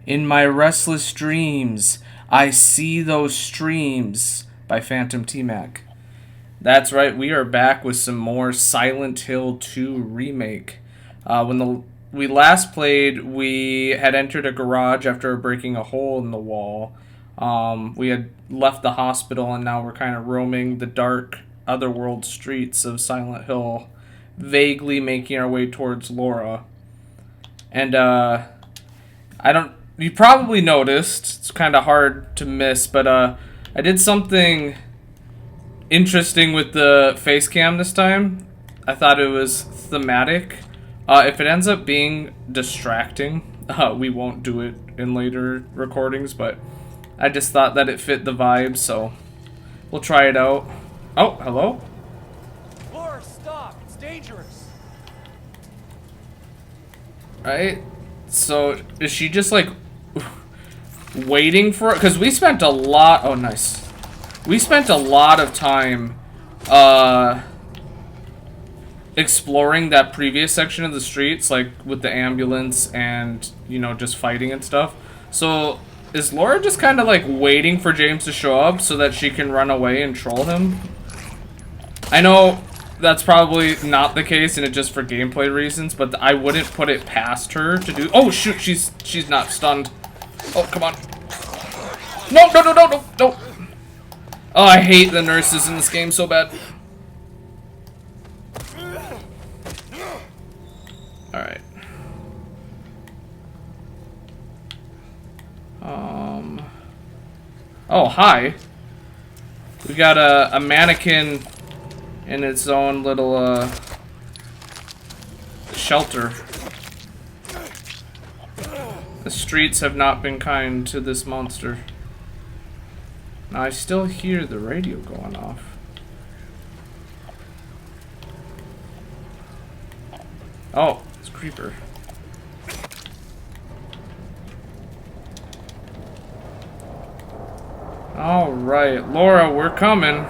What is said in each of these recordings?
In my restless dreams, I see those streams by Phantom T-Mac. That's right, we are back with some more Silent Hill 2 Remake. We last played, we had entered a garage after breaking a hole in the wall. We had left the hospital and now we're kind of roaming the dark, otherworld streets of Silent Hill, vaguely making our way towards Laura. And, you probably noticed, it's kind of hard to miss, but, I did something interesting with the face cam this time. I thought it was thematic. If it ends up being distracting, we won't do it in later recordings, but I just thought that it fit the vibe, so we'll try it out. Oh, hello? Laura, stop! It's dangerous! Right? So, is she just, like, waiting for it? Because we spent a lot... Oh, nice. We spent a lot of time, exploring that previous section of the streets, like, with the ambulance and, you know, just fighting and stuff. So, is Laura just kind of, like, waiting for James to show up so that she can run away and troll him? I know that's probably not the case and it's just for gameplay reasons, but I wouldn't put it past her to do... Oh, shoot, she's not stunned. Oh, come on. No, no, no, no, no, no. Oh, I hate the nurses in this game so bad. Alright. Oh, hi. We got a mannequin in its own little, shelter. The streets have not been kind to this monster. Now, I still hear the radio going off. Oh, it's Creeper. Alright, Laura, we're coming.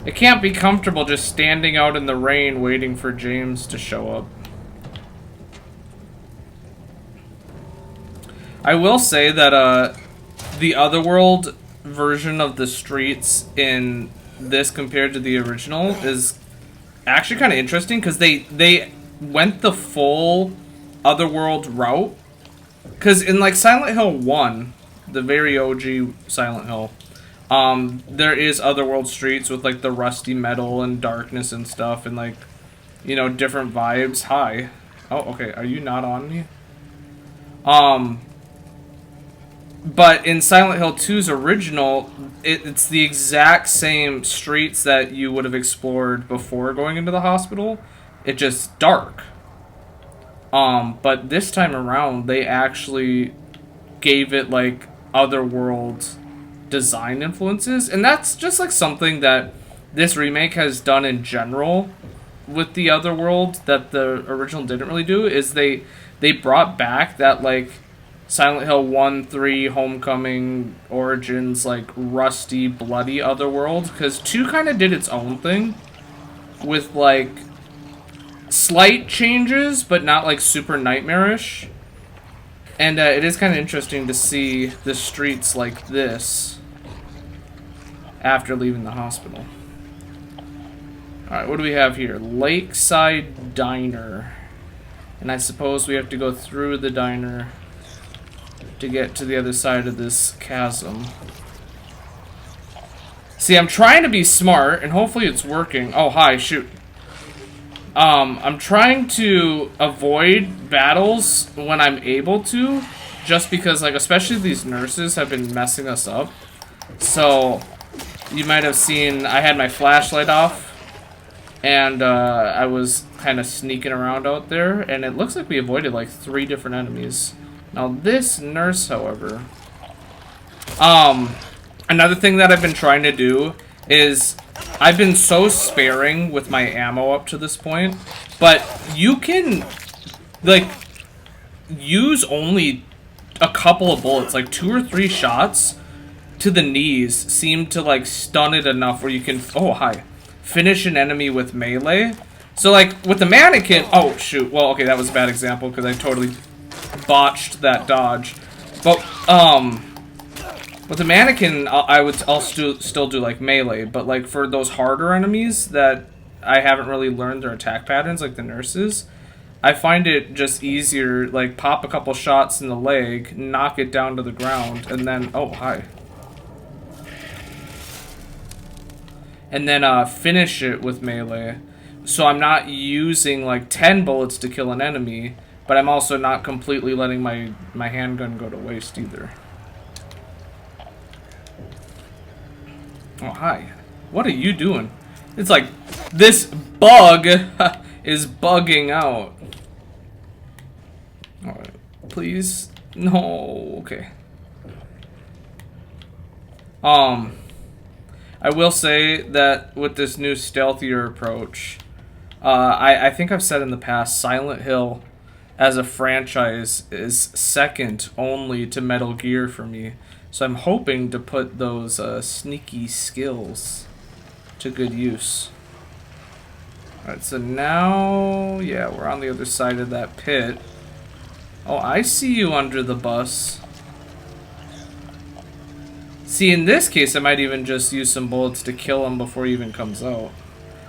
It can't be comfortable just standing out in the rain waiting for James to show up. I will say that, the Otherworld version of the streets in this compared to the original is actually kind of interesting because they went the full Otherworld route. Because in, like, Silent Hill 1, the very OG Silent Hill, there is Otherworld streets with, like, the rusty metal and darkness and stuff and, like, you know, different vibes. Hi. Oh, okay. Are you not on me? But in Silent Hill 2's original, it's the exact same streets that you would have explored before going into the hospital. It's just dark. But this time around, they actually gave it, like, Otherworld design influences. And that's just, like, something that this remake has done in general with the Otherworld that the original didn't really do, is they brought back that, like, Silent Hill 1, 3, Homecoming, Origins, like, rusty, bloody Otherworld. Because 2 kind of did its own thing with, like, slight changes, but not, like, super nightmarish. And it is kind of interesting to see the streets like this after leaving the hospital. Alright, what do we have here? Lakeside Diner. And I suppose we have to go through the diner to get to the other side of this chasm. See, I'm trying to be smart, and hopefully it's working. Oh, hi, shoot. I'm trying to avoid battles when I'm able to, just because, like, especially these nurses have been messing us up. So, you might have seen I had my flashlight off, and I was kind of sneaking around out there, and it looks like we avoided, like, 3 different enemies. Now, this nurse, however... another thing that I've been trying to do is... I've been so sparing with my ammo up to this point, but you can, like, use only a couple of bullets, like 2 or 3 shots to the knees seem to, like, stun it enough where you can, oh, hi, finish an enemy with melee. So, like, with the mannequin, oh, shoot, well, okay, that was a bad example because I totally botched that dodge. But with the mannequin, I'll still do like melee, but like for those harder enemies that I haven't really learned their attack patterns, like the nurses, I find it just easier, like pop a couple shots in the leg, knock it down to the ground, and then hi. And then finish it with melee. So I'm not using like 10 bullets to kill an enemy, but I'm also not completely letting my handgun go to waste either. Oh, hi. What are you doing? It's like this bug is bugging out. Alright, please. No, okay. I will say that with this new stealthier approach, I think I've said in the past, Silent Hill as a franchise is second only to Metal Gear for me. So I'm hoping to put those sneaky skills to good use. Alright, so now, yeah, we're on the other side of that pit. Oh, I see you under the bus. See, in this case, I might even just use some bullets to kill him before he even comes out.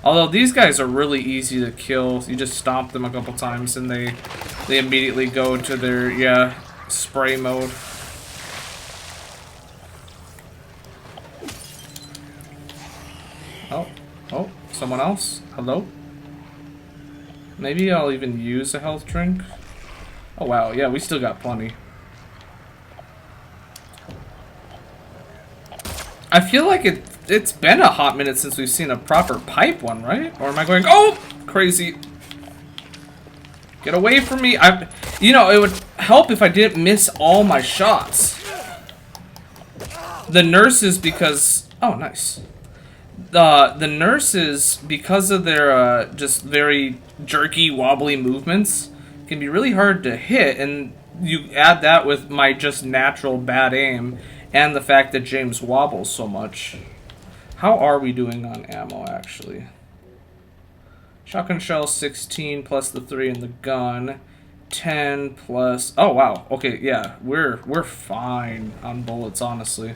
Although these guys are really easy to kill. You just stomp them a couple times and they immediately go to their, yeah, spray mode. Oh, someone else? Hello? Maybe I'll even use a health drink. Oh wow, yeah, we still got plenty. I feel like it's been a hot minute since we've seen a proper pipe one, right? Or am I going, oh, crazy. Get away from me. You know, it would help if I didn't miss all my shots. The nurses, because, oh, nice. The nurses, because of their just very jerky, wobbly movements, can be really hard to hit, and you add that with my just natural bad aim, and the fact that James wobbles so much. How are we doing on ammo, actually? Shotgun shell 16 plus the 3 in the gun. 10 plus... Oh, wow. Okay, yeah. We're fine on bullets, honestly.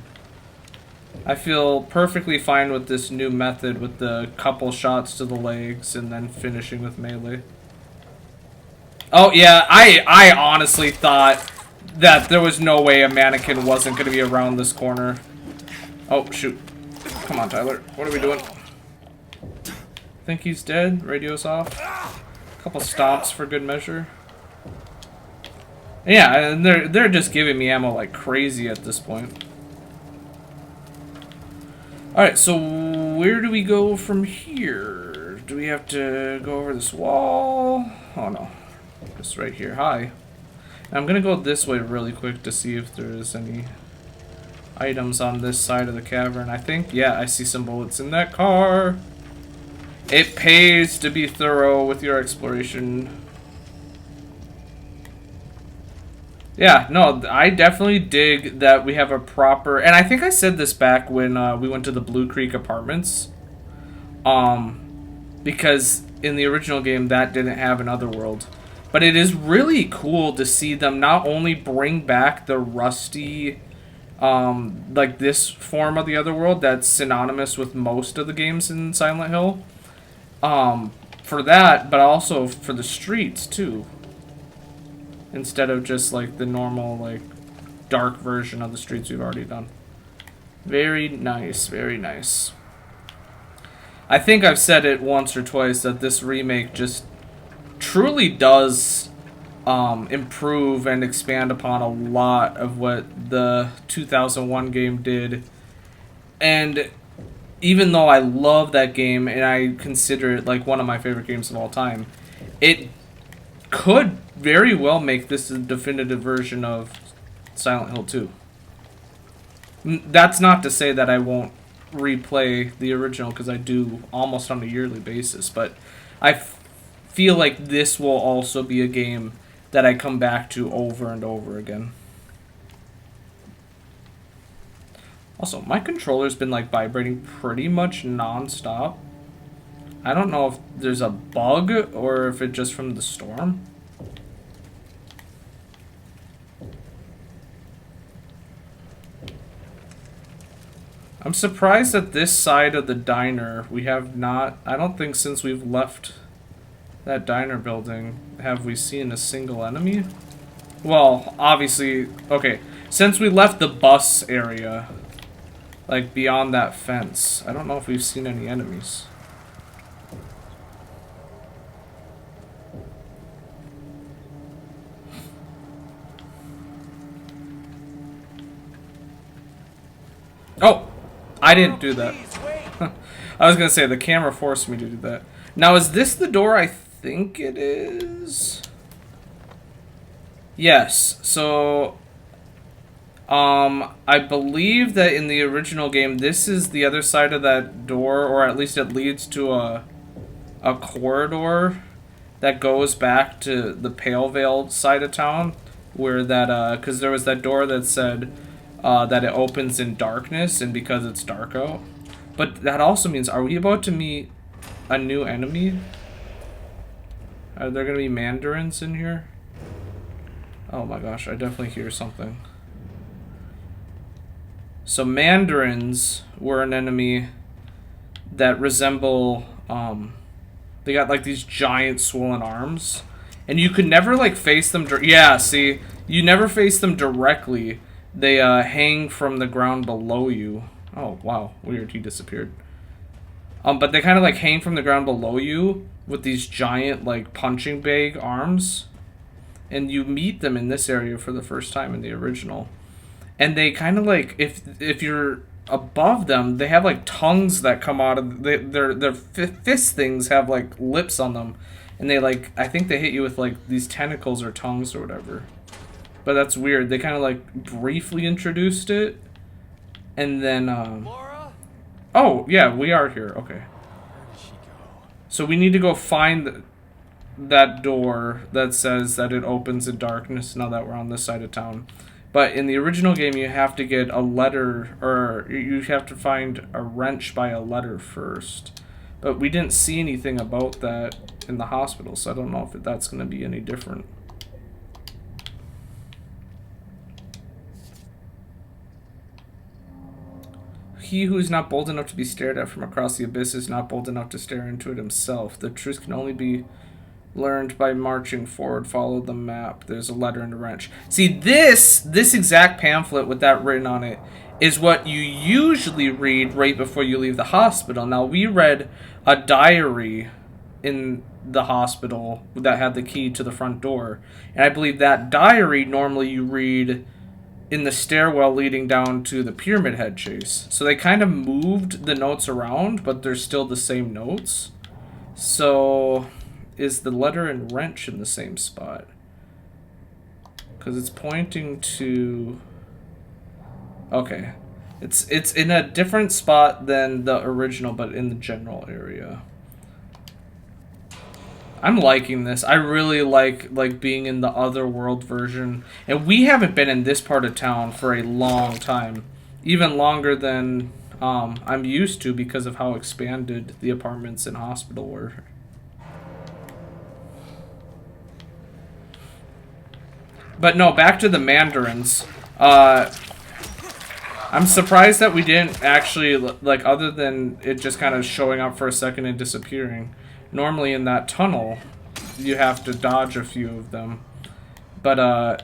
I feel perfectly fine with this new method with the couple shots to the legs and then finishing with melee. Oh, yeah. I honestly thought that there was no way a mannequin wasn't going to be around this corner. Oh, shoot. Come on, Tyler. What are we doing? Think he's dead. Radio's off. Couple stomps for good measure. Yeah, and they're just giving me ammo like crazy at this point. Alright, so where do we go from here? Do we have to go over this wall? Oh no. Just right here. Hi. I'm gonna go this way really quick to see if there's any items on this side of the cavern. I think, yeah, I see some bullets in that car. It pays to be thorough with your exploration. Yeah, no, I definitely dig that we have a proper... And I think I said this back when we went to the Blue Creek Apartments. Because in the original game, that didn't have an Otherworld. But it is really cool to see them not only bring back the rusty... like this form of the Otherworld that's synonymous with most of the games in Silent Hill. For that, but also for the streets, too. Instead of just like the normal like dark version of the streets we've already done. Very nice, very nice. I think I've said it once or twice that this remake just truly does improve and expand upon a lot of what the 2001 game did. And even though I love that game and I consider it like one of my favorite games of all time, it could very well make this a definitive version of Silent Hill 2. That's not to say that I won't replay the original, because I do almost on a yearly basis, but I feel like this will also be a game that I come back to over and over again. Also, my controller's been like vibrating pretty much non-stop. I don't know if there's a bug or if it's just from the storm. I'm surprised that this side of the diner we have not. I don't think since we've left that diner building have we seen a single enemy. Well, obviously, okay. Since we left the bus area, like beyond that fence, I don't know if we've seen any enemies. Oh, I didn't do that. I was gonna say the camera forced me to do that. Now, is this the door? I think it is. Yes. So, I believe that in the original game, this is the other side of that door, or at least it leads to a corridor that goes back to the Pale Veil side of town, where that because there was that door that said that it opens in darkness, and because it's dark out. But that also means, are we about to meet a new enemy? Are there gonna be mandarins in here? Oh my gosh, I definitely hear something. So mandarins were an enemy that resemble, they got like these giant swollen arms. And you could never like face them, yeah, see, you never face them directly. They hang from the ground below you. Oh, wow, weird, he disappeared. But they kind of like hang from the ground below you with these giant like punching bag arms. And you meet them in this area for the first time in the original. And they kind of like, if you're above them, they have like tongues that come out of their fist things have like lips on them, and they like, I think they hit you with like these tentacles or tongues or whatever. But that's weird. They kind of like briefly introduced it, and then Laura? oh yeah, we are here. Okay. Where did she go? So we need to go find that door that says that it opens in darkness. Now that we're on this side of town. But in the original game, you have to get a letter, or you have to find a wrench by a letter first. But we didn't see anything about that in the hospital, so I don't know if that's going to be any different. He who is not bold enough to be stared at from across the abyss is not bold enough to stare into it himself. The truth can only be learned by marching forward. Follow the map. There's a letter and a wrench. See, this exact pamphlet with that written on it is what you usually read right before you leave the hospital. Now, we read a diary in the hospital that had the key to the front door, and I believe that diary normally you read in the stairwell leading down to the Pyramid Head chase. So they kind of moved the notes around, but they're still the same notes. So is the letter and wrench in the same spot? Because it's pointing to... Okay. It's in a different spot than the original, but in the general area. I'm liking this. I really like being in the Otherworld version. And we haven't been in this part of town for a long time. Even longer than I'm used to because of how expanded the apartments and hospital were. But no, back to the mandarins. I'm surprised that we didn't actually, like, other than it just kind of showing up for a second and disappearing. Normally in that tunnel, you have to dodge a few of them. But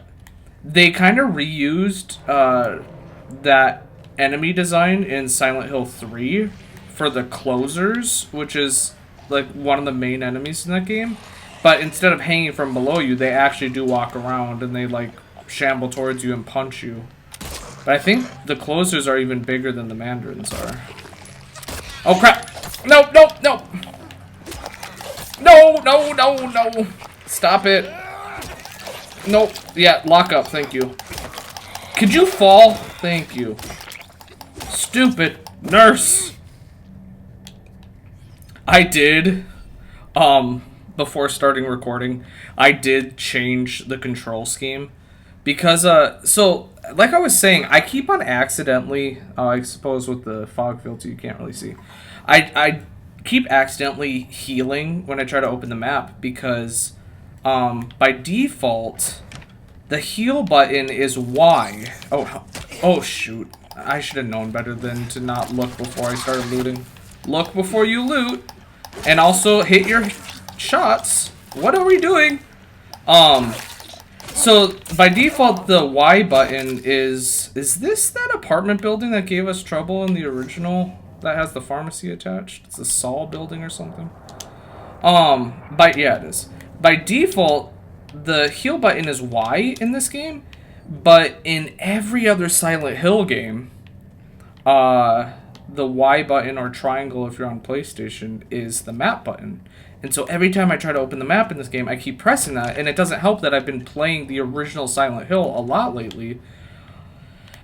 they kind of reused that enemy design in Silent Hill 3 for the closers, which is like one of the main enemies in that game. But instead of hanging from below you, they actually do walk around and they like shamble towards you and punch you. But I think the closers are even bigger than the mandarins are. Oh crap! No, no, no! No, no, no, no! Stop it. Nope. Yeah, lock up, thank you. Could you fall? Thank you. Stupid nurse! I did, before starting recording, I did change the control scheme. Because, so, like I was saying, I keep on accidentally, I suppose with the fog filter you can't really see. I keep accidentally healing when I try to open the map because, by default, the heal button is Y. Oh shoot. I should have known better than to not look before I started looting. Look before you loot. And also hit your shots. What are we doing? So by default the Y button is this that apartment building that gave us trouble in the original that has the pharmacy attached? It's a Saul building or something. Yeah, it is. By default, the heal button is Y in this game, but in every other Silent Hill game, the Y button or triangle if you're on PlayStation is the map button. And so every time I try to open the map in this game, I keep pressing that, and it doesn't help that I've been playing the original Silent Hill a lot lately.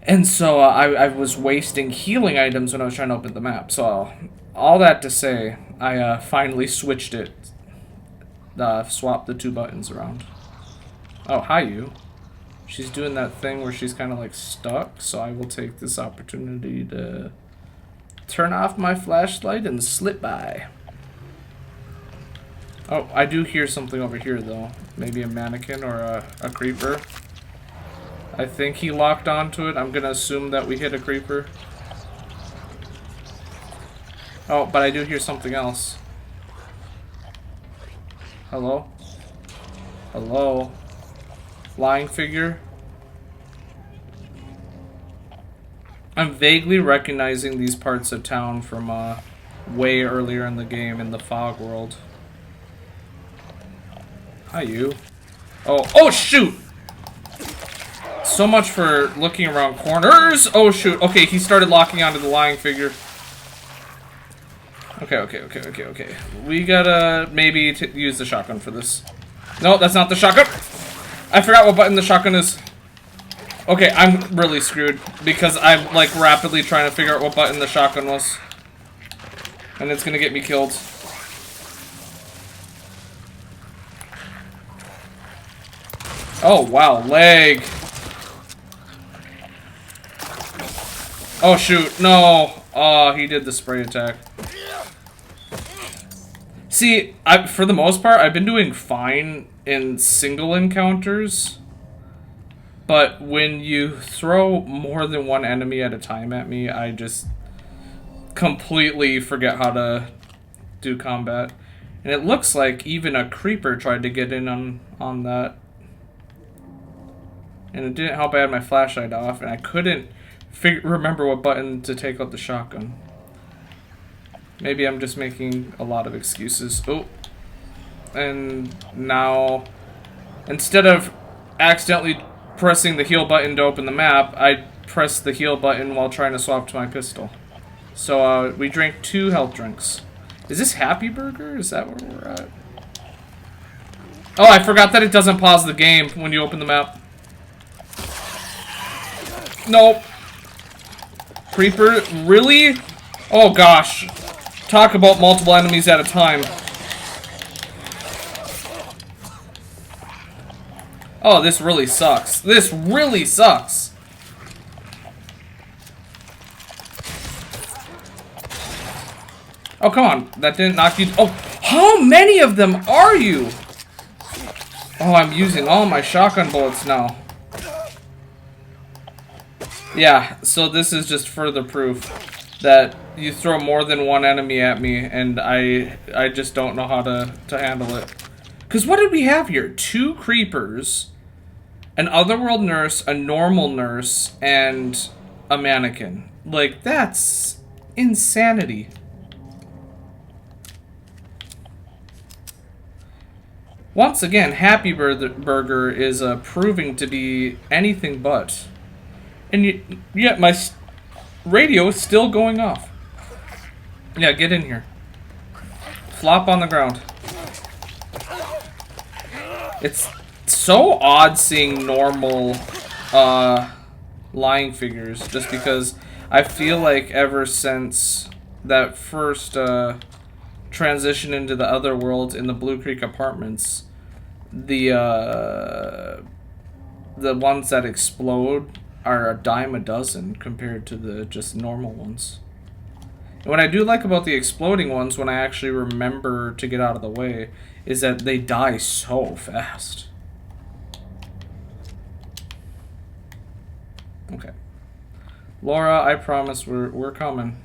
And so I was wasting healing items when I was trying to open the map. So all that to say, I finally switched it. Swapped the two buttons around. Oh, hi you. She's doing that thing where she's kind of like stuck, so I will take this opportunity to turn off my flashlight and slip by. Oh, I do hear something over here though. Maybe a mannequin or a creeper. I think he locked onto it. I'm gonna assume that we hit a creeper. Oh, but I do hear something else. Hello? Hello? Flying figure? I'm vaguely recognizing these parts of town from way earlier in the game in the fog world. Hi, you. Oh, shoot! So much for looking around corners. Oh, shoot. Okay, he started locking onto the lying figure. Okay. We gotta maybe use the shotgun for this. No, that's not the shotgun. I forgot what button the shotgun is. Okay, I'm really screwed because I'm like rapidly trying to figure out what button the shotgun was. And it's gonna get me killed. Oh, wow, leg. Oh, shoot, no. Oh, he did the spray attack. See, for the most part, I've been doing fine in single encounters. But when you throw more than one enemy at a time at me, I just completely forget how to do combat. And it looks like even a creeper tried to get in on that. And it didn't help I had my flashlight off, and I couldn't remember what button to take out the shotgun. Maybe I'm just making a lot of excuses. Oh. And now, instead of accidentally pressing the heal button to open the map, I pressed the heal button while trying to swap to my pistol. So we drank 2 health drinks. Is this Happy Burger? Is that where we're at? Oh, I forgot that it doesn't pause the game when you open the map. Nope. Creeper? Really? Oh gosh. Talk about multiple enemies at a time. Oh, this really sucks. This really sucks. Oh, come on. That didn't knock you. Oh, how many of them are you? Oh, I'm using all my shotgun bullets now. Yeah, so this is just further proof that you throw more than one enemy at me, and I just don't know how to handle it. Because what did we have here? 2 creepers, an otherworld nurse, a normal nurse, and a mannequin. Like, that's insanity. Once again, Happy Burger is proving to be anything but. And yet my radio is still going off. Yeah, get in here. Flop on the ground. It's so odd seeing normal lying figures, just because I feel like ever since that first transition into the other world in the Blue Creek apartments, the ones that explode are a dime a dozen compared to the just normal ones. And what I do like about the exploding ones, when I actually remember to get out of the way, is that they die so fast. Okay. Laura, I promise we're coming.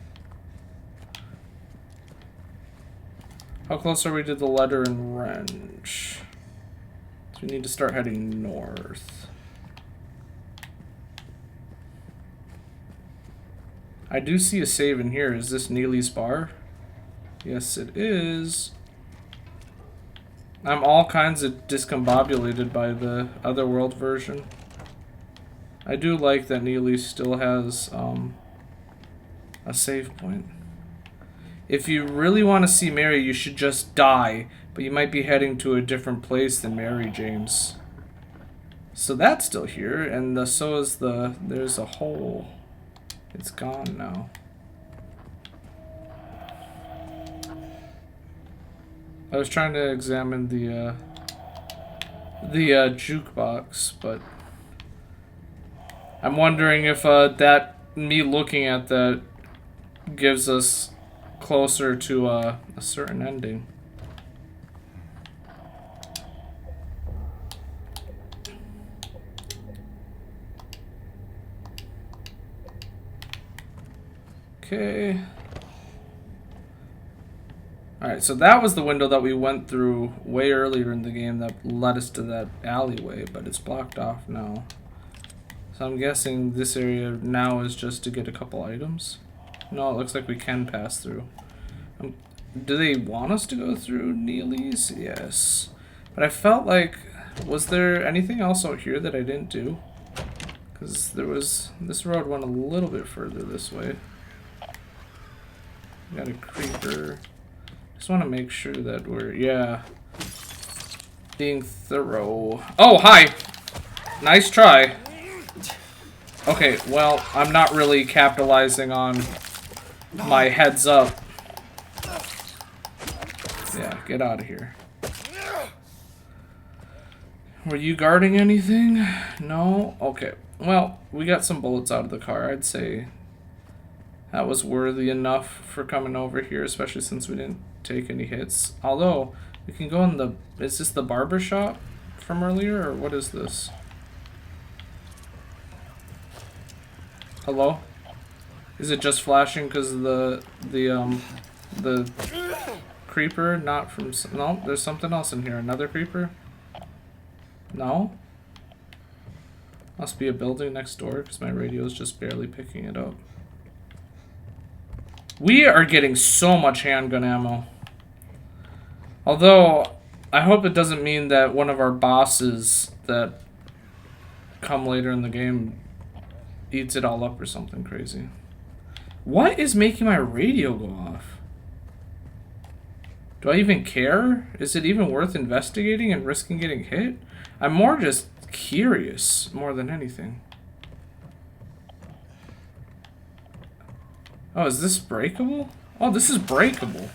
How close are we to the letter and wrench? So we need to start heading north. I do see a save in here. Is this Neely's bar? Yes, it is. I'm all kinds of discombobulated by the Otherworld version. I do like that Neely still has a save point. If you really want to see Mary, you should just die, but you might be heading to a different place than Mary James. So that's still here, and so is there's a hole. It's gone now. I was trying to examine the jukebox, but I'm wondering if that me looking at that gives us closer to a certain ending. Okay. Alright, so that was the window that we went through way earlier in the game that led us to that alleyway, but it's blocked off now. So I'm guessing this area now is just to get a couple items. No, it looks like we can pass through. Do they want us to go through Neely's? Yes. But I felt like, was there anything else out here that I didn't do? Because this road went a little bit further this way. Got a creeper. Just want to make sure that we're, yeah, being thorough. Oh, hi! Nice try. Okay, well, I'm not really capitalizing on my heads up. Yeah, get out of here. Were you guarding anything? No? Okay. Well, we got some bullets out of the car. I'd say that was worthy enough for coming over here, especially since we didn't take any hits. Although, we can go in the... Is this the barber shop from earlier, or what is this? Hello? Is it just flashing because of the creeper? Not from... No, there's something else in here. Another creeper? No? Must be a building next door because my radio is just barely picking it up. We are getting so much handgun ammo. Although, I hope it doesn't mean that one of our bosses that come later in the game eats it all up or something crazy. What is making my radio go off? Do I even care? Is it even worth investigating and risking getting hit? I'm more just curious more than anything. Oh, is this breakable? Oh, this is breakable.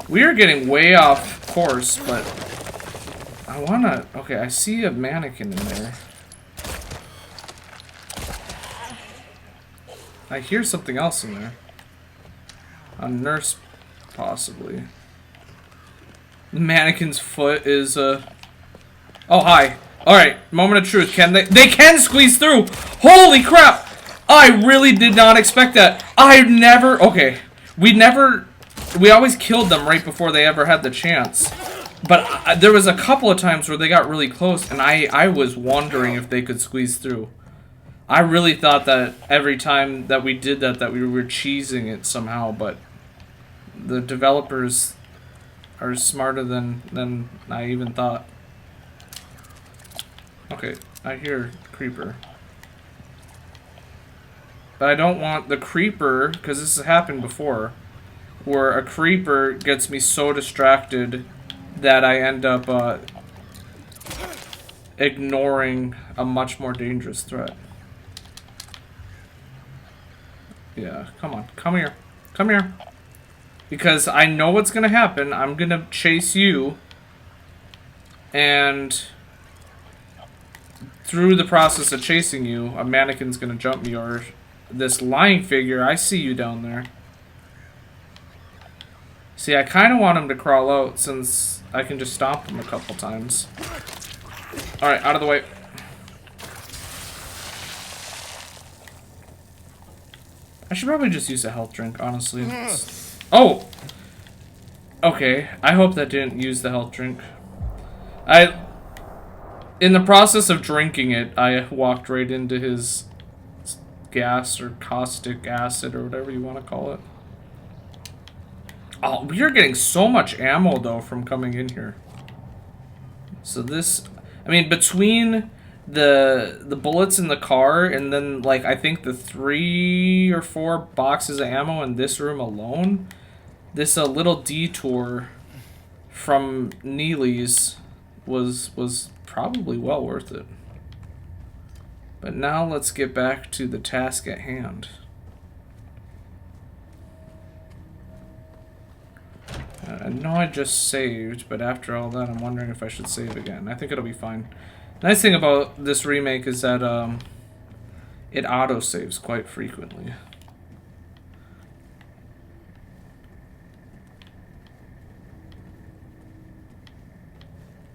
We are getting way off course, but I wanna... Okay, I see a mannequin in there. I hear something else in there. A nurse, possibly. The mannequin's foot is, Oh, hi. Alright, moment of truth. Can they... They can squeeze through! Holy crap! I really did not expect that. I never... Okay. We always killed them right before they ever had the chance. But there was a couple of times where they got really close, and I was wondering if they could squeeze through. I really thought that every time that we did that we were cheesing it somehow, but the developers are smarter than I even thought. Okay, I hear creeper. But I don't want the creeper, because this has happened before, where a creeper gets me so distracted that I end up ignoring a much more dangerous threat. Yeah, come on. Come here. Come here. Because I know what's going to happen. I'm going to chase you. And through the process of chasing you, a mannequin's going to jump me, or this lying figure. I see you down there. See, I kind of want him to crawl out since I can just stomp him a couple times. Alright, out of the way. I should probably just use a health drink, honestly. Oh! Okay, I hope that didn't use the health drink. In the process of drinking it, I walked right into his gas or caustic acid or whatever you want to call it. Oh, we are getting so much ammo, though, from coming in here. So this... I mean, between the bullets in the car and then, like, I think the 3 or 4 boxes of ammo in this room alone, this little detour from Neely's was probably well worth it. But now let's get back to the task at hand. I know I just saved, but after all that, I'm wondering if I should save again. I think it'll be fine. Nice thing about this remake is that it auto-saves quite frequently.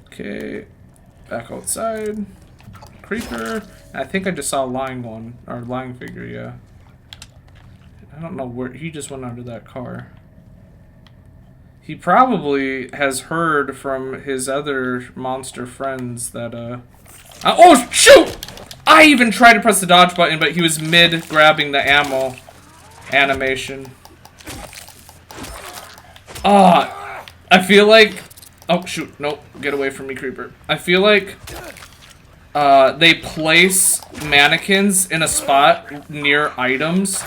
Okay, back outside. Creeper. I think I just saw a lying one, or lying figure, yeah. I don't know where, he just went under that car. He probably has heard from his other monster friends that, oh, shoot! I even tried to press the dodge button, but he was mid grabbing the ammo animation. Ah, I feel like... Oh, shoot. Nope. Get away from me, creeper. I feel like they place mannequins in a spot near items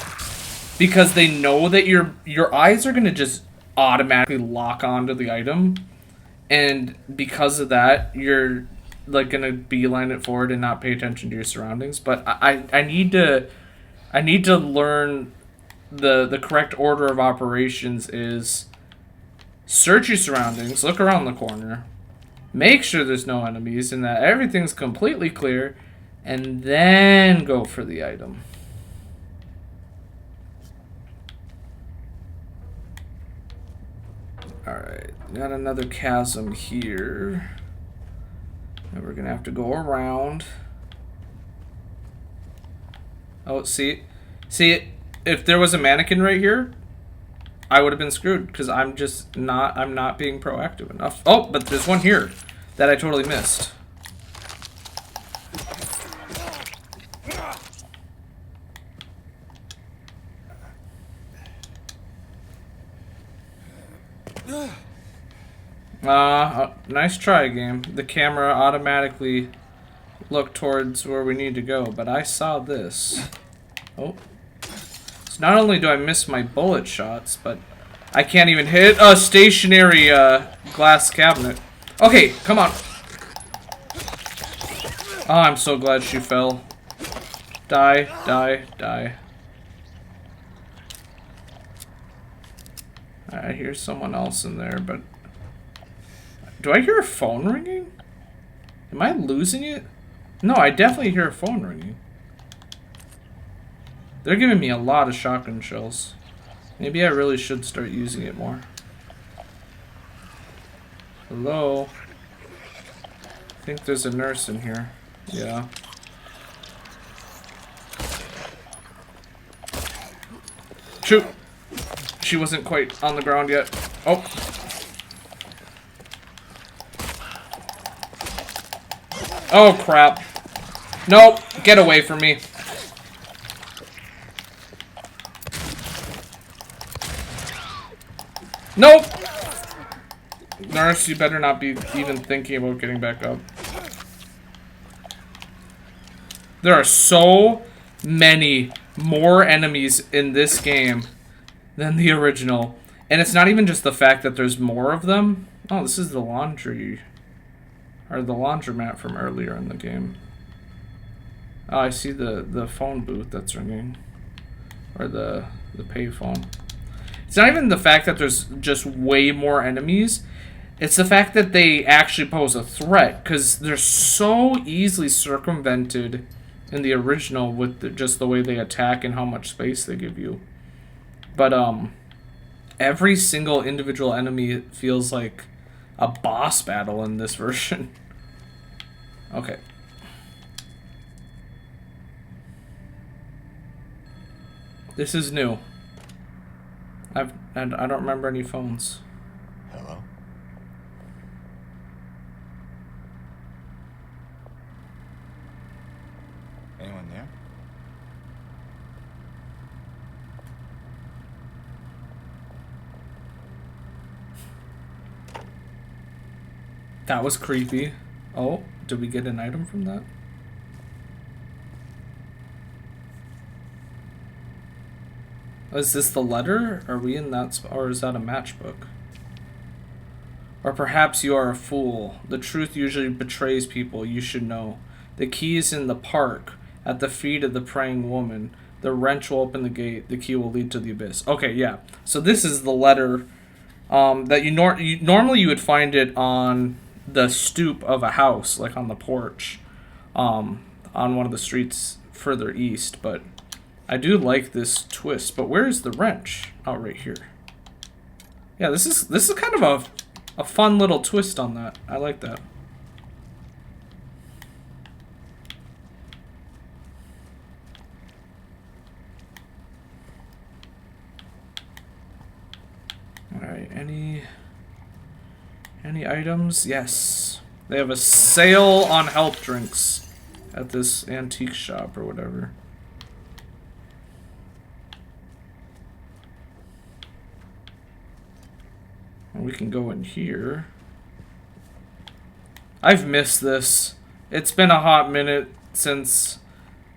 because they know that your eyes are going to just automatically lock onto the item, and because of that you're like gonna beeline it forward and not pay attention to your surroundings. But I need to learn the correct order of operations is search your surroundings, look around the corner, make sure there's no enemies and that everything's completely clear, and then go for the item. Alright, got another chasm here. And we're gonna have to go around. Oh, see, if there was a mannequin right here, I would have been screwed because I'm not being proactive enough. Oh, but there's one here that I totally missed. Nice try, game. The camera automatically looked towards where we need to go, but I saw this. Oh. So not only do I miss my bullet shots, but I can't even hit a stationary glass cabinet. Okay, come on. Oh, I'm so glad she fell. Die, die, die. I hear someone else in there, but... Do I hear a phone ringing? Am I losing it? No, I definitely hear a phone ringing. They're giving me a lot of shotgun shells. Maybe I really should start using it more. Hello? I think there's a nurse in here. Yeah. Shoot! She wasn't quite on the ground yet. Oh! Oh, crap. Nope. Get away from me. Nope. Nurse, you better not be even thinking about getting back up. There are so many more enemies in this game than the original. And it's not even just the fact that there's more of them. Oh, this is the laundry. Or the laundromat from earlier in the game. Oh, I see the phone booth that's ringing. Or the payphone. It's not even the fact that there's just way more enemies. It's the fact that they actually pose a threat. Because they're so easily circumvented in the original with just the way they attack and how much space they give you. But, every single individual enemy feels like a boss battle in this version. Okay. This is new. I don't remember any phones. Hello? Anyone there? That was creepy. Oh, did we get an item from that? Is this the letter? Are we in that spot? Or is that a matchbook? Or perhaps you are a fool. The truth usually betrays people, you should know. The key is in the park, at the feet of the praying woman. The wrench will open the gate. The key will lead to the abyss. Okay, yeah. So this is the letter that normally you would find it on the stoop of a house, like on the porch, on one of the streets further east. But I do like this twist. But where's the wrench? Oh, right here. Yeah, this is kind of a fun little twist on that. I like that. Alright, any items? Yes. They have a sale on health drinks at this antique shop or whatever. And we can go in here. I've missed this. It's been a hot minute since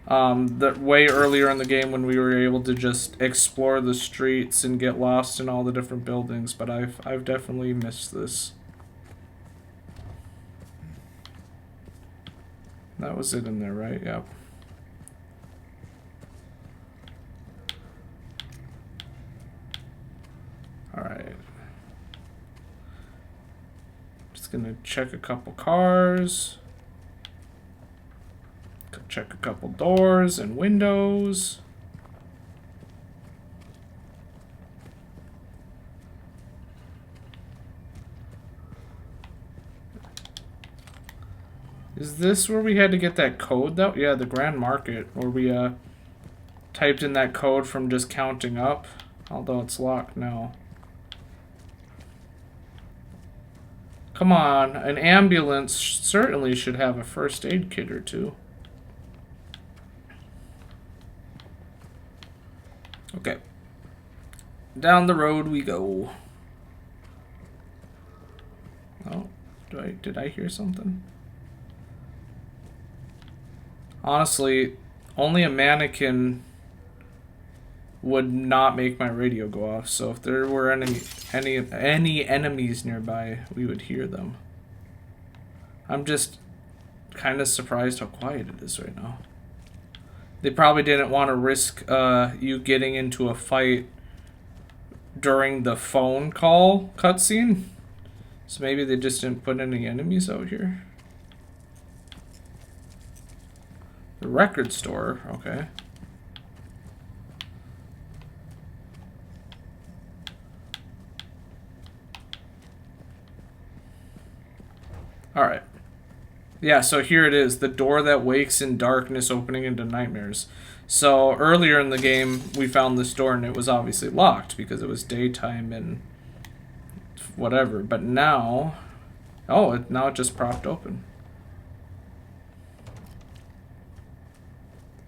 way earlier in the game when we were able to just explore the streets and get lost in all the different buildings, but I've definitely missed this. That was it in there, right? Yep. Alright. Just gonna check a couple cars. Check a couple doors and windows. Is this where we had to get that code though? Yeah, the Grand Market, where we typed in that code from just counting up, although it's locked now. Come on, an ambulance certainly should have a first aid kit or two. Okay. Down the road we go. Oh, did I hear something? Honestly, only a mannequin would not make my radio go off, so if there were any enemies nearby, we would hear them. I'm just kind of surprised how quiet it is right now. They probably didn't want to risk you getting into a fight during the phone call cutscene. So maybe they just didn't put any enemies out here. The record store, okay. Alright. Yeah, so here it is. The door that wakes in darkness, opening into nightmares. So earlier in the game, we found this door and it was obviously locked because it was daytime and whatever. But now... Oh, now it just propped open.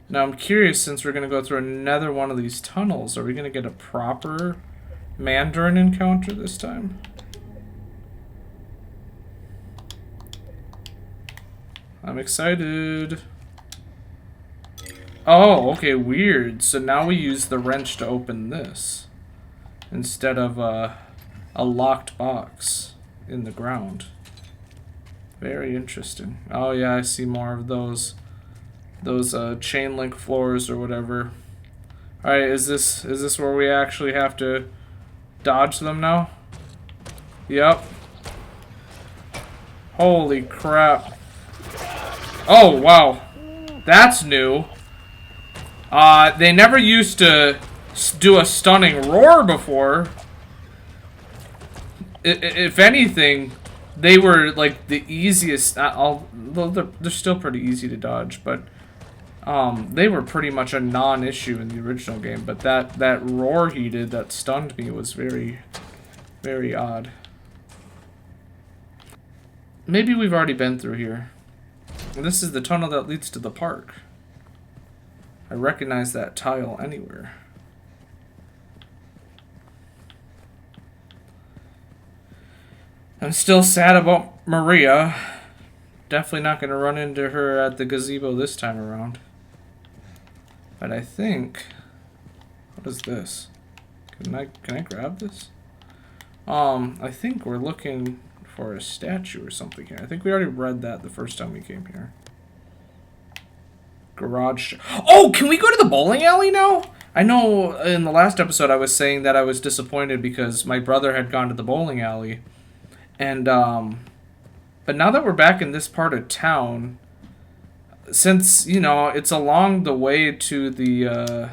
Now I'm curious, since we're going to go through another one of these tunnels, are we going to get a proper Mandarin encounter this time? I'm excited. Oh, okay, weird. So now we use the wrench to open this instead of a locked box in the ground. Very interesting. Oh yeah, I see more of those chain link floors or whatever. All right, is this where we actually have to dodge them now? Yep. Holy crap. Oh, wow. That's new. They never used to do a stunning roar before. If anything, they were like the easiest. They're still pretty easy to dodge, but They were pretty much a non-issue in the original game, but that roar he did that stunned me was very, very odd. Maybe we've already been through here. This is the tunnel that leads to the park. I recognize that tile anywhere. I'm still sad about Maria. Definitely not going to run into her at the gazebo this time around. But I think... What is this? Can I grab this? I think we're looking for a statue or something here. I think we already read that the first time we came here. Garage... Oh, can we go to the bowling alley now? I know in the last episode I was saying that I was disappointed because my brother had gone to the bowling alley. And, but now that we're back in this part of town, since, you know, it's along the way to the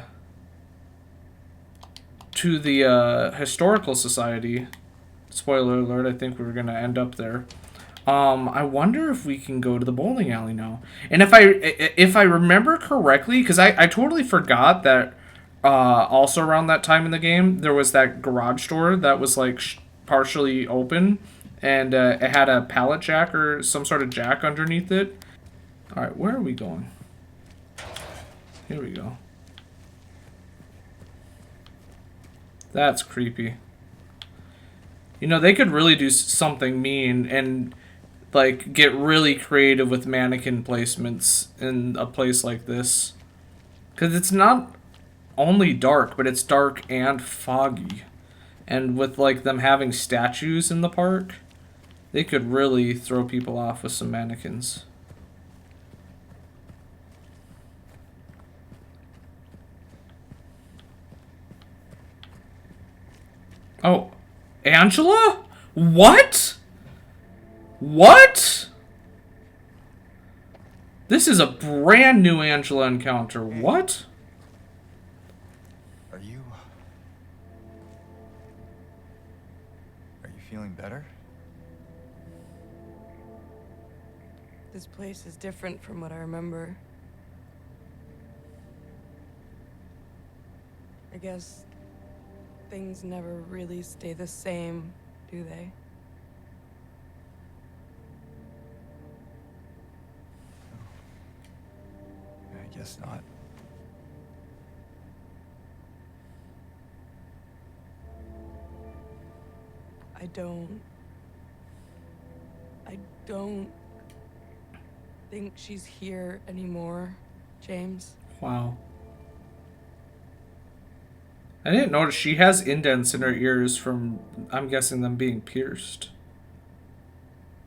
Historical Society, spoiler alert, I think we're going to end up there. I wonder if we can go to the bowling alley now. And if I remember correctly, because I totally forgot that, also around that time in the game, there was that garage door that was, like, partially open. And it had a pallet jack or some sort of jack underneath it. Alright, where are we going? Here we go. That's creepy. You know, they could really do something mean and, like, get really creative with mannequin placements in a place like this. Because it's not only dark, but it's dark and foggy. And with, like, them having statues in the park... They could really throw people off with some mannequins. Oh, Angela? What? What? This is a brand new Angela encounter. What? Are you feeling better? This place is different from what I remember. I guess things never really stay the same, do they? I guess not. I don't think she's here anymore, James. Wow. I didn't notice she has indents in her ears from, I'm guessing, them being pierced.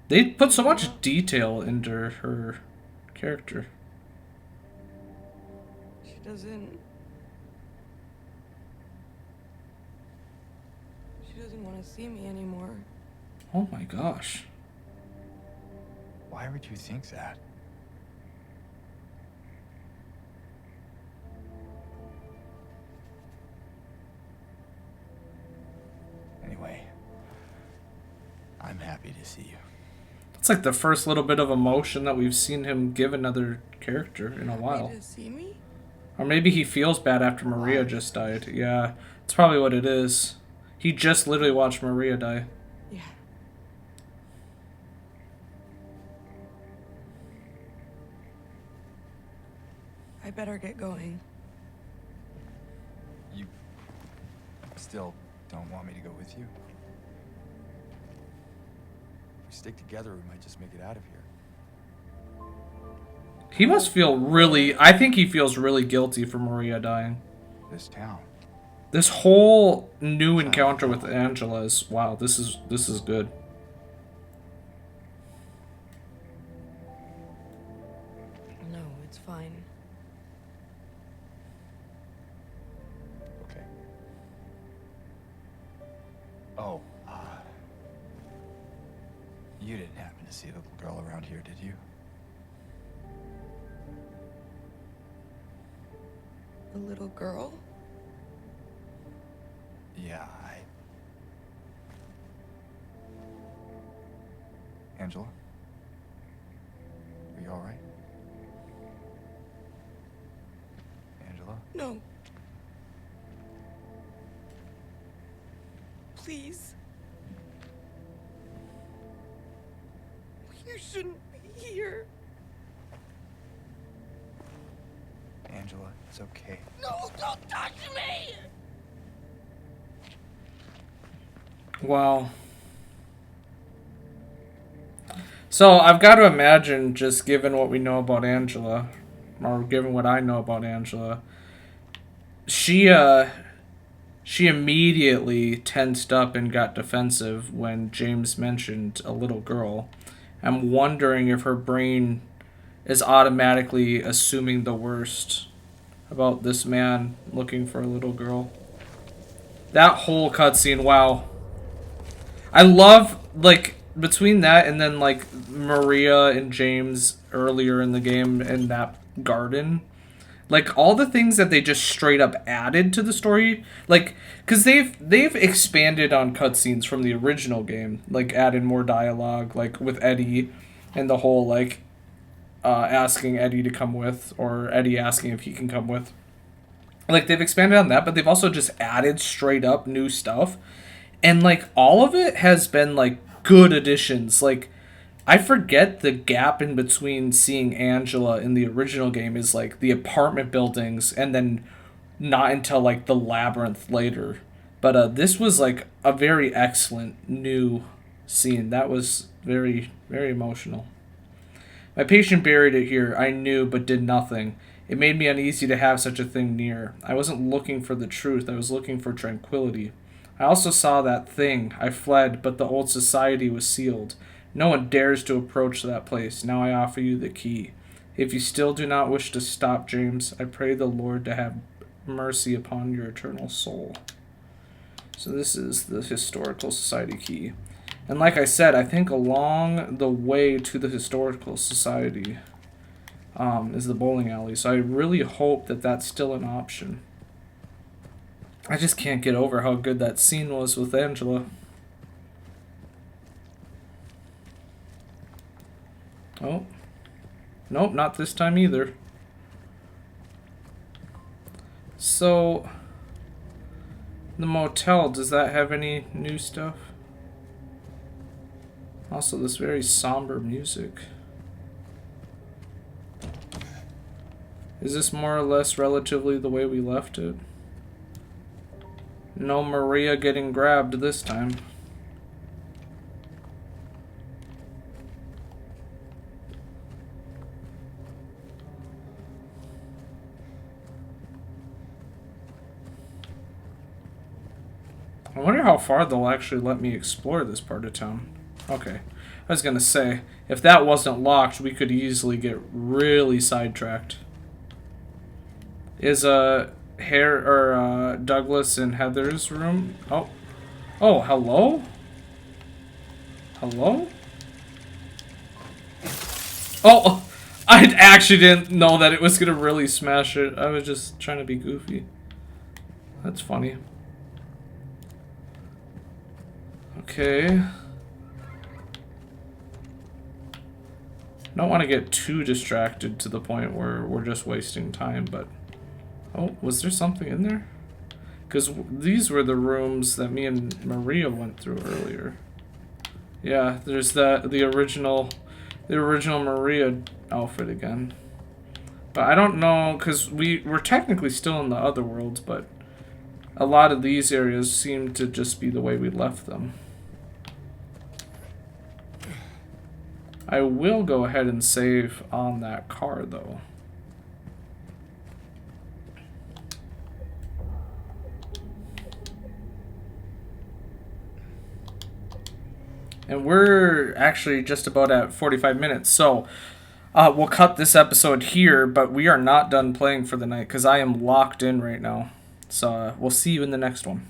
They put so much detail into her character. She doesn't want to see me anymore. Oh my gosh. Why would you think that? Anyway, I'm happy to see you. It's like the first little bit of emotion that we've seen him give another character in a while. Happy to see me? Or maybe he feels bad after Maria just died. Yeah, it's probably what it is. He just literally watched Maria die. Yeah. I better get going. You still don't want me to go with you? If we stick together, we might just make it out of here. He must feel really... I think he feels really guilty for Maria dying. This town. This whole new encounter with Angela is... Wow, this is good. No, it's fine. Okay. Oh, you didn't happen to see a little girl around here, did you? A little girl? Yeah, Angela? Are you alright? please. You shouldn't be here. Angela, it's okay. No, don't touch me! Wow. So I've got to imagine, just given what we know about Angela, or given what I know about Angela, she immediately tensed up and got defensive when James mentioned a little girl. I'm wondering if her brain is automatically assuming the worst about this man looking for a little girl. That whole cutscene, wow. I love, like, between that and then, like, Maria and James earlier in the game in that garden, like, all the things that they just straight up added to the story, like, because they've expanded on cutscenes from the original game, like, added more dialogue, like, with Eddie and the whole, like, asking Eddie to come with, or Eddie asking if he can come with. Like, they've expanded on that, but they've also just added straight up new stuff. And, like, all of it has been, like, good additions. Like, I forget the gap in between seeing Angela in the original game is, like, the apartment buildings, and then not until, like, the labyrinth later. But this was, like, a very excellent new scene. That was very, very emotional. My patient buried it here, I knew, but did nothing. It made me uneasy to have such a thing near. I wasn't looking for the truth, I was looking for tranquility. I also saw that thing. I fled, but the old society was sealed. No one dares to approach that place. Now I offer you the key. If you still do not wish to stop, James, I pray the Lord to have mercy upon your eternal soul. So this is the Historical Society key. And like I said, I think along the way to the Historical Society is the bowling alley. So I really hope that that's still an option. I just can't get over how good that scene was with Angela. Oh. Nope, not this time either. So, the motel, does that have any new stuff? Also, this very somber music. Is this more or less relatively the way we left it? No Maria getting grabbed this time. I wonder how far they'll actually let me explore this part of town. Okay. I was gonna say, if that wasn't locked, we could easily get really sidetracked. Is Douglas in Heather's room? Oh. Oh, hello? Hello? Oh, I actually didn't know that it was gonna really smash it. I was just trying to be goofy. That's funny. Okay. Don't want to get too distracted to the point where we're just wasting time, but... Oh, was there something in there? Because these were the rooms that me and Maria went through earlier. Yeah, there's the original Maria outfit again. But I don't know, because we're technically still in the other worlds, but a lot of these areas seem to just be the way we left them. I will go ahead and save on that car, though. And we're actually just about at 45 minutes, so we'll cut this episode here, but we are not done playing for the night because I am locked in right now. So we'll see you in the next one.